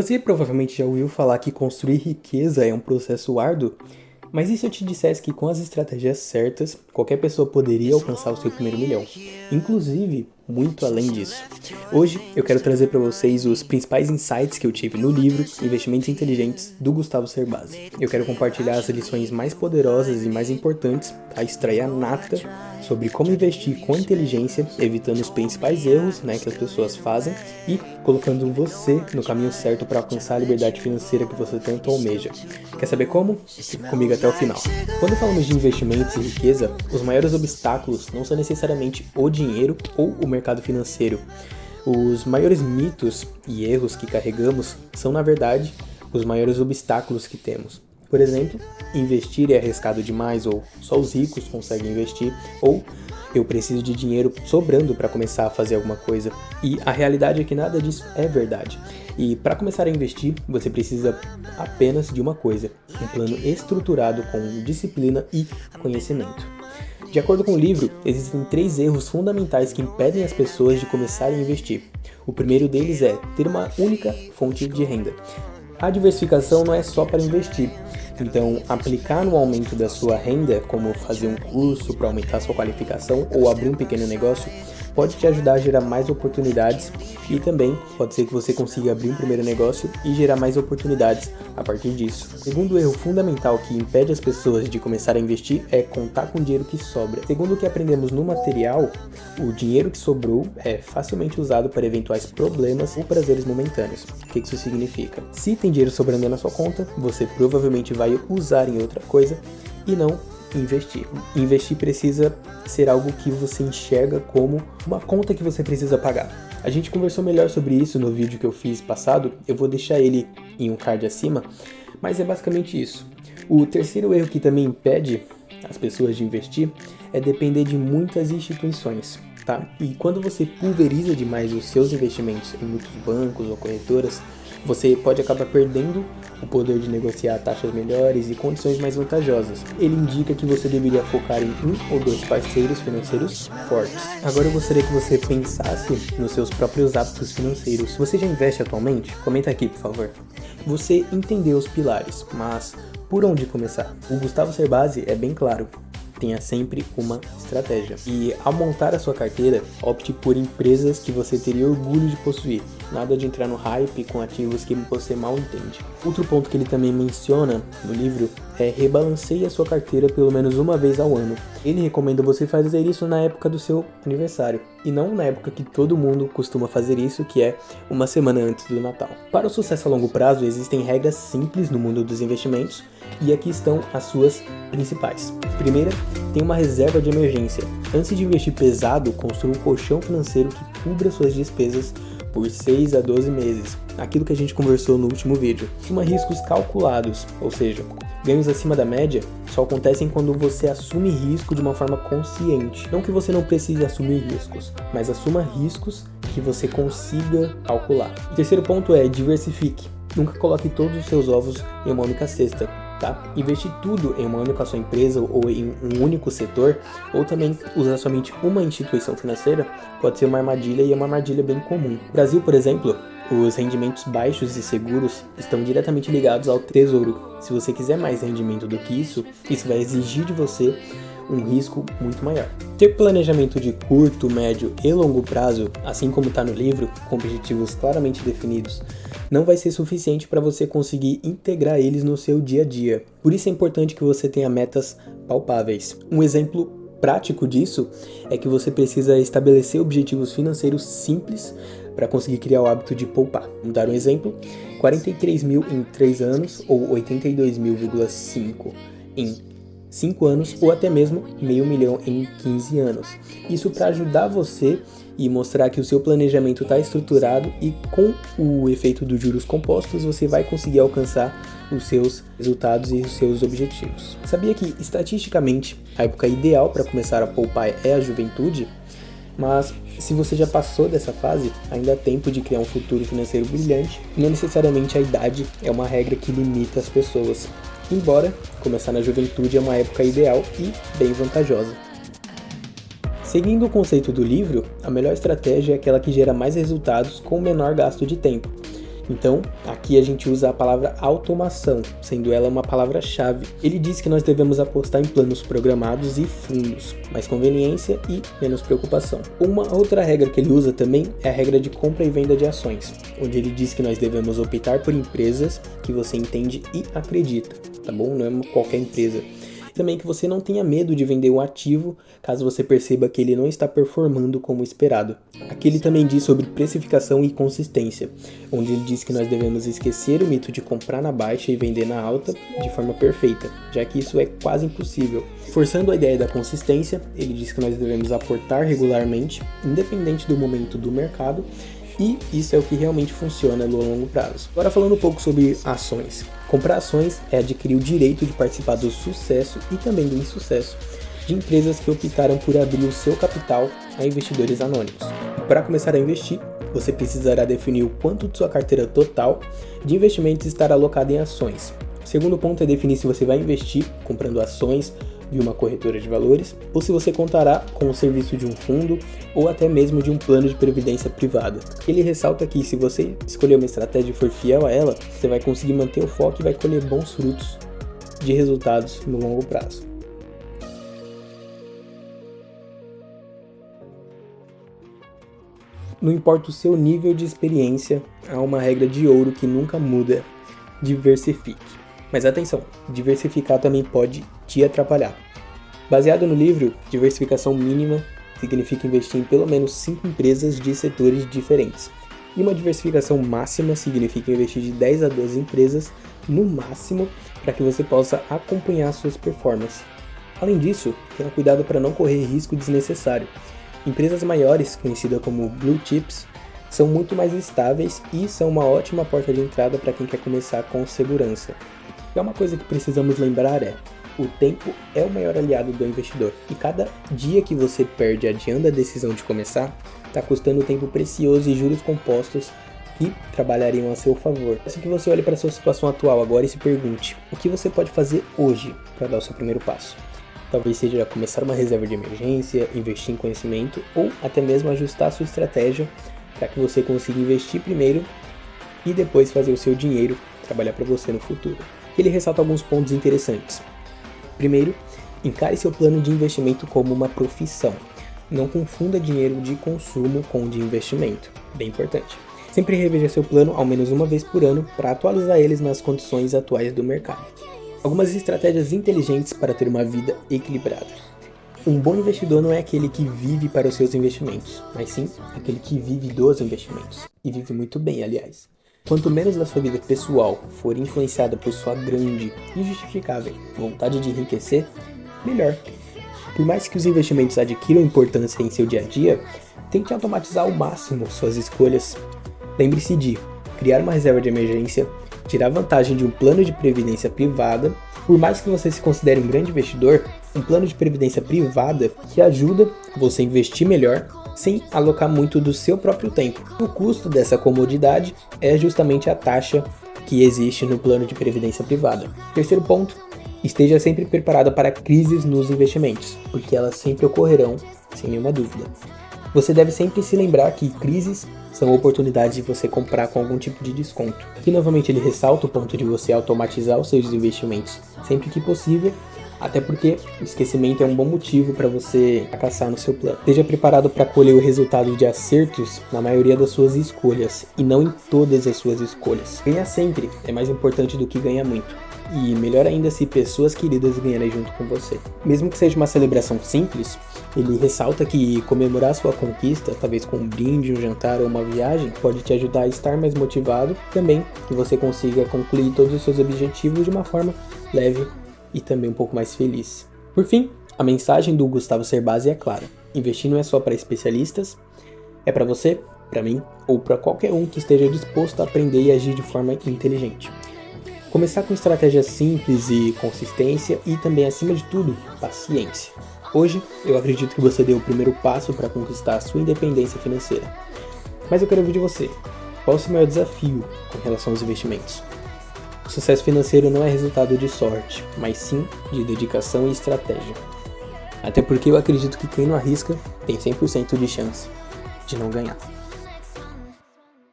Você provavelmente já ouviu falar que construir riqueza é um processo árduo, mas e se eu te dissesse que com as estratégias certas, qualquer pessoa poderia alcançar o seu primeiro milhão? Inclusive, muito além disso. Hoje eu quero trazer para vocês os principais insights que eu tive no livro Investimentos Inteligentes, do Gustavo Cerbasi. Eu quero compartilhar as lições mais poderosas e mais importantes, a extrair a nata sobre como investir com inteligência, evitando os principais erros que as pessoas fazem e colocando você no caminho certo para alcançar a liberdade financeira que você tanto almeja. Quer saber como? Fique comigo até o final. Quando falamos de investimentos e riqueza, os maiores obstáculos não são necessariamente o dinheiro ou o mercado financeiro. Os maiores mitos e erros que carregamos são, na verdade, os maiores obstáculos que temos. Por exemplo, investir é arriscado demais, ou só os ricos conseguem investir, ou eu preciso de dinheiro sobrando para começar a fazer alguma coisa. E a realidade é que nada disso é verdade. E para começar a investir, você precisa apenas de uma coisa: um plano estruturado com disciplina e conhecimento. De acordo com o livro, existem 3 erros fundamentais que impedem as pessoas de começarem a investir. O primeiro deles é ter uma única fonte de renda. A diversificação não é só para investir. Então, aplicar no aumento da sua renda, como fazer um curso para aumentar sua qualificação ou abrir um pequeno negócio, pode te ajudar a gerar mais oportunidades e também pode ser que você consiga abrir um primeiro negócio e gerar mais oportunidades a partir disso. O segundo erro fundamental que impede as pessoas de começar a investir é contar com o dinheiro que sobra. Segundo o que aprendemos no material, o dinheiro que sobrou é facilmente usado para eventuais problemas ou prazeres momentâneos. O que isso significa? Se tem dinheiro sobrando na sua conta, você provavelmente vai usar em outra coisa e não investir. Investir precisa ser algo que você enxerga como uma conta que você precisa pagar. A gente conversou melhor sobre isso no vídeo que eu fiz passado, eu vou deixar ele em um card acima, mas é basicamente isso. O terceiro erro que também impede as pessoas de investir é depender de muitas instituições, tá? E quando você pulveriza demais os seus investimentos em muitos bancos ou corretoras, você pode acabar perdendo o poder de negociar taxas melhores e condições mais vantajosas. Ele indica que você deveria focar em 1 ou 2 parceiros financeiros fortes. Agora eu gostaria que você pensasse nos seus próprios hábitos financeiros. Você já investe atualmente? Comenta aqui, por favor. Você entendeu os pilares, mas por onde começar? O Gustavo Cerbasi é bem claro. Tenha sempre uma estratégia. E ao montar a sua carteira, opte por empresas que você teria orgulho de possuir. Nada de entrar no hype com ativos que você mal entende. Outro ponto que ele também menciona no livro é rebalanceie a sua carteira pelo menos uma vez ao ano. Ele recomenda você fazer isso na época do seu aniversário, e não na época que todo mundo costuma fazer isso, que é uma semana antes do Natal. Para o sucesso a longo prazo, existem regras simples no mundo dos investimentos, e aqui estão as suas principais. Primeira, tem uma reserva de emergência. Antes de investir pesado, construa um colchão financeiro que cubra suas despesas por 6 a 12 meses. Aquilo que a gente conversou no último vídeo. Assuma riscos calculados, ou seja, ganhos acima da média só acontecem quando você assume risco de uma forma consciente. Não que você não precise assumir riscos, mas assuma riscos que você consiga calcular. O terceiro ponto é diversifique. Nunca coloque todos os seus ovos em uma única cesta. Tá? Investir tudo em uma única sua empresa ou em um único setor, ou também usar somente uma instituição financeira, pode ser uma armadilha, e é uma armadilha bem comum. No Brasil, por exemplo, os rendimentos baixos e seguros estão diretamente ligados ao tesouro. Se você quiser mais rendimento do que isso vai exigir de você um risco muito maior. Ter planejamento de curto, médio e longo prazo, assim como está no livro, com objetivos claramente definidos, não vai ser suficiente para você conseguir integrar eles no seu dia a dia. Por isso é importante que você tenha metas palpáveis. Um exemplo prático disso é que você precisa estabelecer objetivos financeiros simples para conseguir criar o hábito de poupar. Vamos dar um exemplo: 43 mil em 3 anos ou 82.500 em 5 anos, ou até mesmo R$500 mil em 15 anos. Isso para ajudar você e mostrar que o seu planejamento está estruturado, e com o efeito dos juros compostos você vai conseguir alcançar os seus resultados e os seus objetivos. Sabia que, estatisticamente, a época ideal para começar a poupar é a juventude? Mas se você já passou dessa fase, ainda há tempo de criar um futuro financeiro brilhante. Não necessariamente a idade é uma regra que limita as pessoas, embora começar na juventude é uma época ideal e bem vantajosa. Seguindo o conceito do livro, a melhor estratégia é aquela que gera mais resultados com o menor gasto de tempo. Então, aqui a gente usa a palavra automação, sendo ela uma palavra-chave. Ele diz que nós devemos apostar em planos programados e fundos, mais conveniência e menos preocupação. Uma outra regra que ele usa também é a regra de compra e venda de ações, onde ele diz que nós devemos optar por empresas que você entende e acredita, tá bom? Não é qualquer empresa. Também que você não tenha medo de vender um ativo caso você perceba que ele não está performando como esperado. Aqui ele também diz sobre precificação e consistência, onde ele diz que nós devemos esquecer o mito de comprar na baixa e vender na alta de forma perfeita, já que isso é quase impossível. Forçando a ideia da consistência, ele diz que nós devemos aportar regularmente, independente do momento do mercado, e isso é o que realmente funciona no longo prazo. Agora falando um pouco sobre ações. Comprar ações é adquirir o direito de participar do sucesso e também do insucesso de empresas que optaram por abrir o seu capital a investidores anônimos. Para começar a investir, você precisará definir o quanto de sua carteira total de investimentos estará alocada em ações. O segundo ponto é definir se você vai investir comprando ações de uma corretora de valores, ou se você contará com o serviço de um fundo ou até mesmo de um plano de previdência privada. Ele ressalta que se você escolher uma estratégia e for fiel a ela, você vai conseguir manter o foco e vai colher bons frutos de resultados no longo prazo. Não importa o seu nível de experiência, há uma regra de ouro que nunca muda: diversifique. Mas atenção, diversificar também pode te atrapalhar. Baseado no livro, diversificação mínima significa investir em pelo menos 5 empresas de setores diferentes. E uma diversificação máxima significa investir de 10 a 12 empresas no máximo para que você possa acompanhar suas performances. Além disso, tenha cuidado para não correr risco desnecessário. Empresas maiores, conhecidas como Blue Chips, são muito mais estáveis e são uma ótima porta de entrada para quem quer começar com segurança. E uma coisa que precisamos lembrar é: o tempo é o maior aliado do investidor. E cada dia que você perde adiando a decisão de começar, está custando tempo precioso e juros compostos que trabalhariam a seu favor. Peço que você olhe para a sua situação atual agora e se pergunte: o que você pode fazer hoje para dar o seu primeiro passo? Talvez seja começar uma reserva de emergência, investir em conhecimento ou até mesmo ajustar a sua estratégia para que você consiga investir primeiro e depois fazer o seu dinheiro trabalhar para você no futuro. Ele ressalta alguns pontos interessantes. Primeiro, encare seu plano de investimento como uma profissão. Não confunda dinheiro de consumo com de investimento. Bem importante. Sempre reveja seu plano ao menos uma vez por ano para atualizar eles nas condições atuais do mercado. Algumas estratégias inteligentes para ter uma vida equilibrada. Um bom investidor não é aquele que vive para os seus investimentos, mas sim aquele que vive dos investimentos. E vive muito bem, aliás. Quanto menos da sua vida pessoal for influenciada por sua grande e justificável vontade de enriquecer, melhor. Por mais que os investimentos adquiram importância em seu dia a dia, tente automatizar ao máximo suas escolhas. Lembre-se de criar uma reserva de emergência, tirar vantagem de um plano de previdência privada. Por mais que você se considere um grande investidor, um plano de previdência privada que ajuda você a investir melhor sem alocar muito do seu próprio tempo. O custo dessa comodidade é justamente a taxa que existe no plano de previdência privada. Terceiro ponto, esteja sempre preparado para crises nos investimentos, porque elas sempre ocorrerão, sem nenhuma dúvida. Você deve sempre se lembrar que crises são oportunidades de você comprar com algum tipo de desconto. Aqui novamente ele ressalta o ponto de você automatizar os seus investimentos sempre que possível, até porque o esquecimento é um bom motivo para você fracassar no seu plano. Esteja preparado para colher o resultado de acertos na maioria das suas escolhas e não em todas as suas escolhas. Ganhar sempre é mais importante do que ganhar muito. E melhor ainda se pessoas queridas ganharem junto com você. Mesmo que seja uma celebração simples, ele ressalta que comemorar sua conquista, talvez com um brinde, um jantar ou uma viagem, pode te ajudar a estar mais motivado, também que você consiga concluir todos os seus objetivos de uma forma leve e também um pouco mais feliz. Por fim, a mensagem do Gustavo Cerbasi é clara: investir não é só para especialistas, é para você, para mim ou para qualquer um que esteja disposto a aprender e agir de forma inteligente. Começar com estratégias simples e consistência e também, acima de tudo, paciência. Hoje, eu acredito que você deu o primeiro passo para conquistar a sua independência financeira. Mas eu quero ouvir de você. Qual é o seu maior desafio com relação aos investimentos? O sucesso financeiro não é resultado de sorte, mas sim de dedicação e estratégia. Até porque eu acredito que quem não arrisca tem 100% de chance de não ganhar.